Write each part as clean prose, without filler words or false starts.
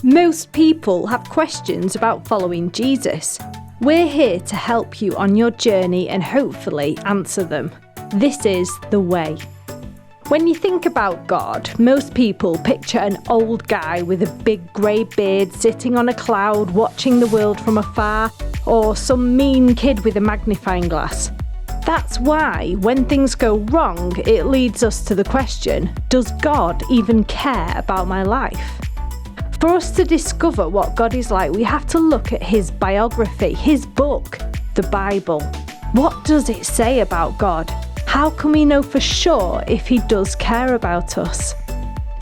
Most people have questions about following Jesus. We're here to help you on your journey and hopefully answer them. This is The Way. When you think about God, most people picture an old guy with a big grey beard sitting on a cloud watching the world from afar, or some mean kid with a magnifying glass. That's why, when things go wrong, it leads us to the question, does God even care about my life? For us to discover what God is like, we have to look at his biography, his book, the Bible. What does it say about God? How can we know for sure if he does care about us?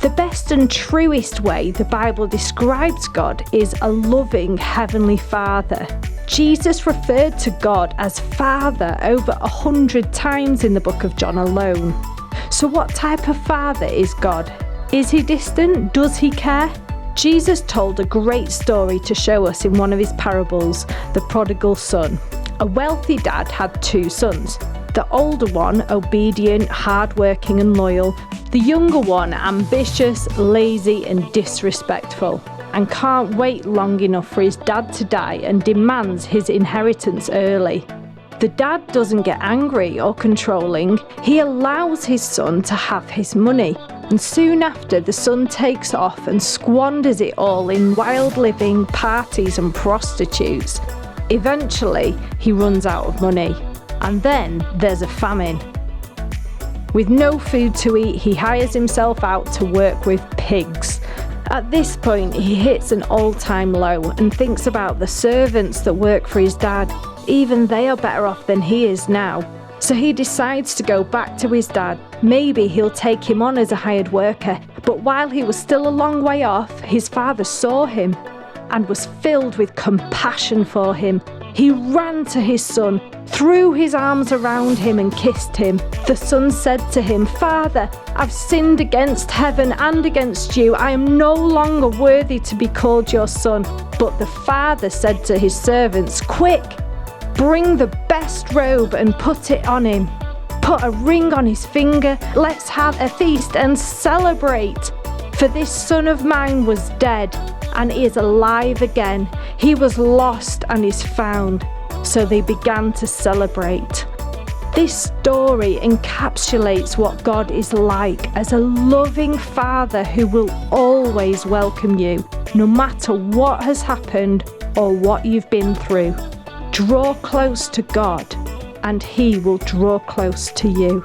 The best and truest way the Bible describes God is a loving Heavenly Father. Jesus referred to God as Father over 100 times in the book of John alone. So what type of Father is God? Is he distant? Does he care? Jesus told a great story to show us in one of his parables, the prodigal son. A wealthy dad had two sons. The older one, obedient, hardworking and loyal. The younger one, ambitious, lazy and disrespectful, and can't wait long enough for his dad to die and demands his inheritance early. The dad doesn't get angry or controlling. He allows his son to have his money. And soon after, the son takes off and squanders it all in wild living, parties and prostitutes. Eventually, he runs out of money. And then there's a famine. With no food to eat, he hires himself out to work with pigs. At this point, he hits an all-time low and thinks about the servants that work for his dad. Even they are better off than he is now. So he decides to go back to his dad. Maybe he'll take him on as a hired worker. But while he was still a long way off, his father saw him and was filled with compassion for him. He ran to his son, threw his arms around him and kissed him. The son said to him, "Father, I've sinned against heaven and against you. I am no longer worthy to be called your son." But the father said to his servants, "Quick, bring the best robe and put it on him. Put a ring on his finger. Let's have a feast and celebrate. For this son of mine was dead and is alive again. He was lost and is found." So they began to celebrate. This story encapsulates what God is like as a loving Father who will always welcome you, no matter what has happened or what you've been through. Draw close to God, and he will draw close to you.